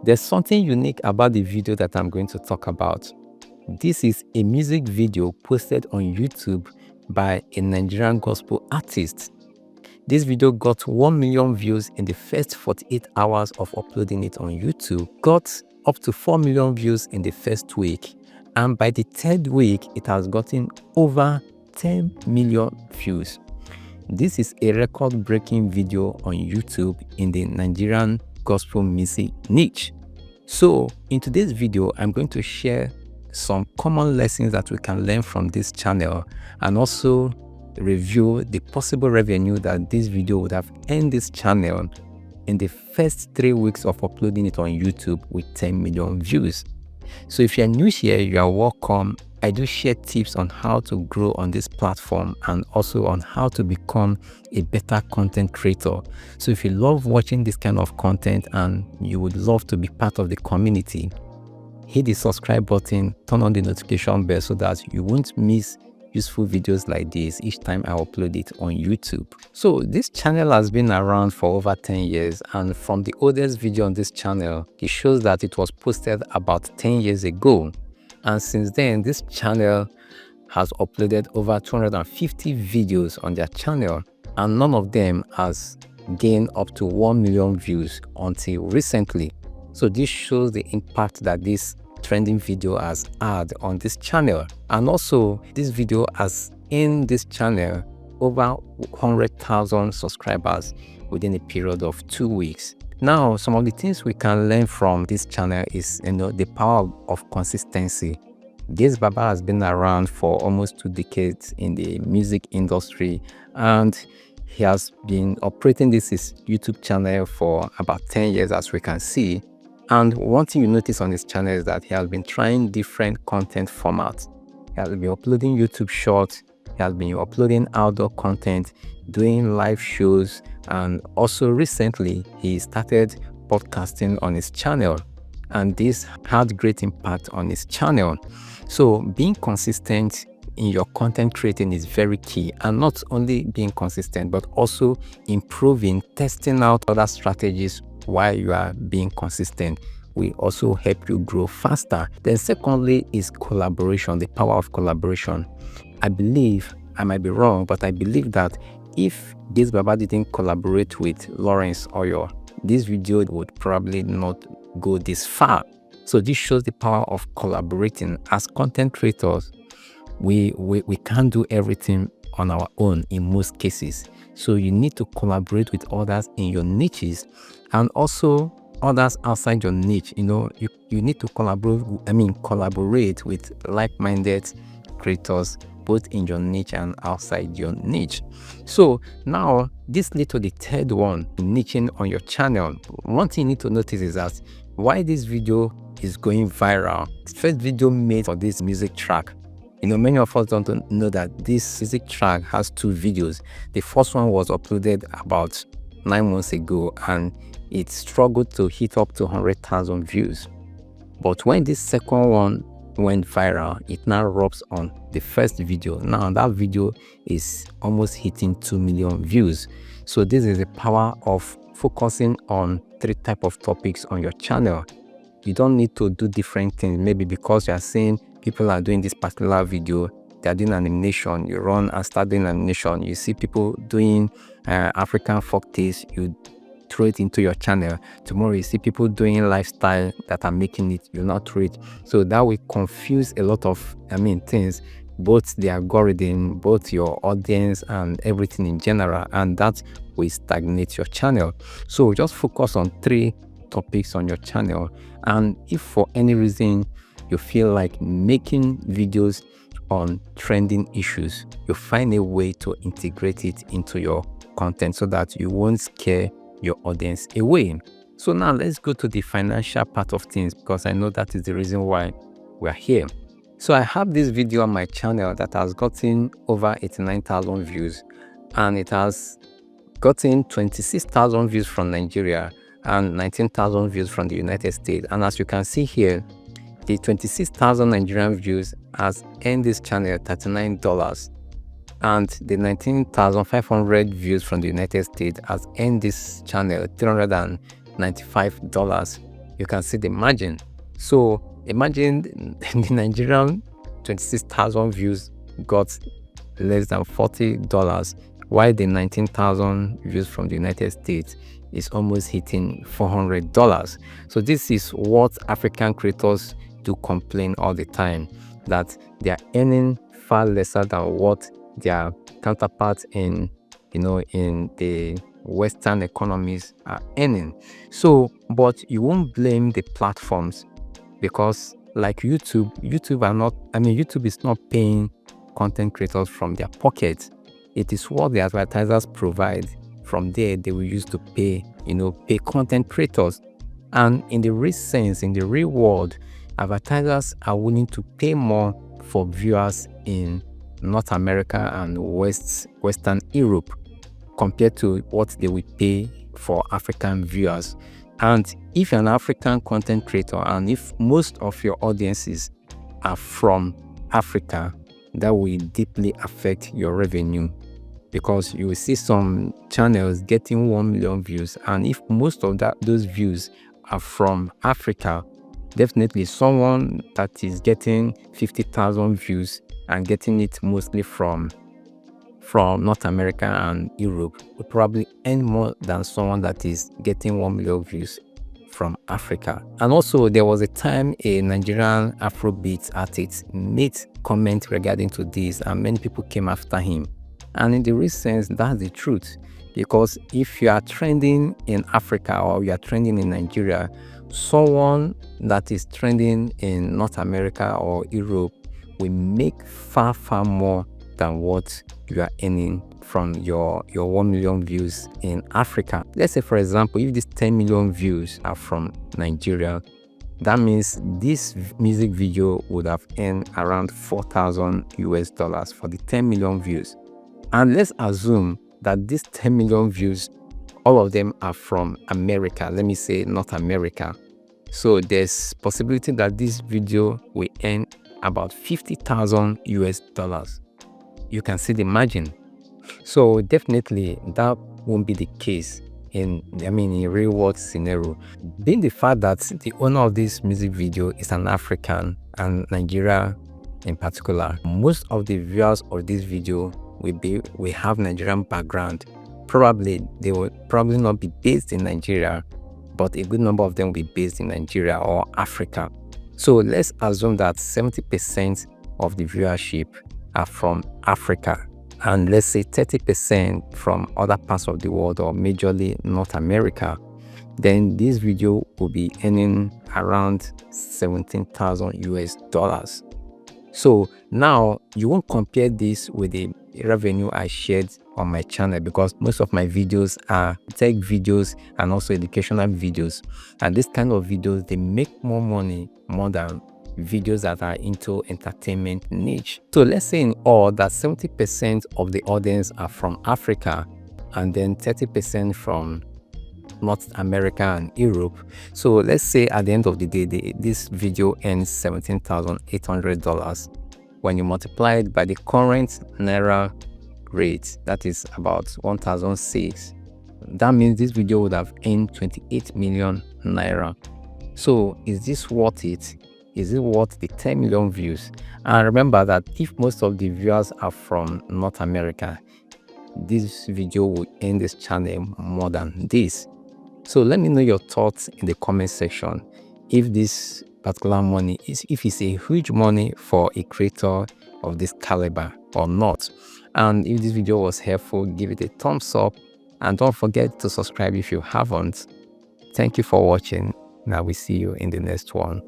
There's something unique about the video that I'm going to talk about. This is a music video posted on YouTube by a Nigerian gospel artist. This video got 1 million views in the first 48 hours of uploading it on YouTube, got up to 4 million views in the first week, and by the third week, it has gotten over 10 million views. This is a record-breaking video on YouTube in the Nigerian gospel music niche. So in today's video, I'm going to share some common lessons that we can learn from this channel and also review the possible revenue that this video would have earned this channel in the first 3 weeks of uploading it on YouTube with 10 million views. So if you're new here, you are welcome. I do share tips on how to grow on this platform and also on how to become a better content creator. So if you love watching this kind of content and you would love to be part of the community, hit the subscribe button, turn on the notification bell so that you won't miss useful videos like this each time I upload it on YouTube. So this channel has been around for over 10 years, and from the oldest video on this channel, it shows that it was posted about 10 years ago. And since then, this channel has uploaded over 250 videos on their channel, and none of them has gained up to 1 million views until recently. So this shows the impact that this trending video has had on this channel. And also, this video has in this channel over 100,000 subscribers within a period of 2 weeks. Now, some of the things we can learn from this channel is, the power of consistency. 𝗕𝗲𝗀𝘂𝗁𝗲 has been around for almost 2 decades in the music industry, and he has been operating this YouTube channel for about 10 years, as we can see. And one thing you notice on his channel is that he has been trying different content formats. He has been uploading YouTube shorts, he has been uploading outdoor content, doing live shows, and also recently he started podcasting on his channel, and this had great impact on his channel. So being consistent in your content creating is very key, and not only being consistent but also improving, testing out other strategies while you are being consistent will also help you grow faster. Then secondly is collaboration, the power of collaboration. I believe, I might be wrong, but I believe that if 𝗕𝗲𝗀𝗀 didn't collaborate with Lawrence Oyor, this video would probably not go this far. So this shows the power of collaborating. As content creators, we can't do everything on our own in most cases. So you need to collaborate with others in your niches and also others outside your niche. You need to collaborate with like-minded creators both in your niche and outside your niche. So now this leads to the third one, niching on your channel. One thing you need to notice is that why this video is going viral. The first video made for this music track. Many of us don't know that this music track has 2 videos. The first one was uploaded about 9 months ago, and it struggled to hit up to 100,000 views. But when this second one went viral, it now rubs on the first video. Now that video is almost hitting 2 million views. So this is the power of focusing on 3 types of topics on your channel. You don't need to do different things. Maybe because you are seeing people are doing this particular video, they are doing animation, you run and start doing animation. You see people doing African folk taste, you throw it into your channel. Tomorrow you see people doing lifestyle that are making it, you not throw it. So that will confuse a lot of things, both the algorithm, both your audience and everything in general, and that will stagnate your channel. So just focus on 3 topics on your channel, and if for any reason you feel like making videos on trending issues, you find a way to integrate it into your content so that you won't scare your audience away. So now let's go to the financial part of things, because I know that is the reason why we're here. So I have this video on my channel that has gotten over 89,000 views, and it has gotten 26,000 views from Nigeria and 19,000 views from the United States. And as you can see here, the 26,000 Nigerian views has earned this channel $39, and the 19,500 views from the United States has earned this channel $395. You can see the margin. So imagine the Nigerian 26,000 views got less than $40, while the 19,000 views from the United States is almost hitting $400. So this is what African creators do complain all the time, that they are earning far lesser than what their counterparts in in the Western economies are earning. So, but you won't blame the platforms, because like YouTube is not paying content creators from their pockets. It is what the advertisers provide. From there, they will use to pay content creators. And in the real sense, in the real world, advertisers are willing to pay more for viewers in North America and Western Europe compared to what they will pay for African viewers. And if you're an African content creator, and if most of your audiences are from Africa, that will deeply affect your revenue, because you will see some channels getting 1 million views, and if most of those views are from Africa, definitely someone that is getting 50,000 views and getting it mostly from North America and Europe will probably earn more than someone that is getting 1 million views from Africa. And also, there was a time a Nigerian Afrobeats artist made comment regarding to this, and many people came after him. And in the real sense, that's the truth, because if you are trending in Africa or you are trending in Nigeria, someone that is trending in North America or Europe will make far more than what you are earning from your 1 million views in Africa. Let's say, for example, if these 10 million views are from Nigeria, that means this music video would have earned around $4,000 for the 10 million views. And let's assume that these 10 million views, all of them are from America, let me say North America. So there's possibility that this video will earn about $50,000. You can see the margin. So definitely that won't be the case in real world scenario. Being the fact that the owner of this music video is an African, and Nigeria in particular, most of the viewers of this video will have Nigerian background. Probably they will not be based in Nigeria, but a good number of them will be based in Nigeria or Africa. So let's assume that 70% of the viewership are from Africa, and let's say 30% from other parts of the world, or majorly North America. Then this video will be earning around $17,000. So now you won't compare this with the revenue I shared on my channel, because most of my videos are tech videos and also educational videos, and this kind of videos, they make more money more than videos that are into entertainment niche. So let's say in all that 70% of the audience are from Africa, and then 30% from North America and Europe. So let's say at the end of the day, this video earns $17,800. When you multiply it by the current Naira rate, that is about 1,006, that means this video would have earned 28 million Naira. So is this worth it? Is it worth the 10 million views? And remember that if most of the viewers are from North America, this video will earn this channel more than this. So let me know your thoughts in the comment section. If this particular money if it's a huge money for a creator of this caliber or not. And if this video was helpful, give it a thumbs up, and don't forget to subscribe if you haven't. Thank you for watching. Now we see you in the next one.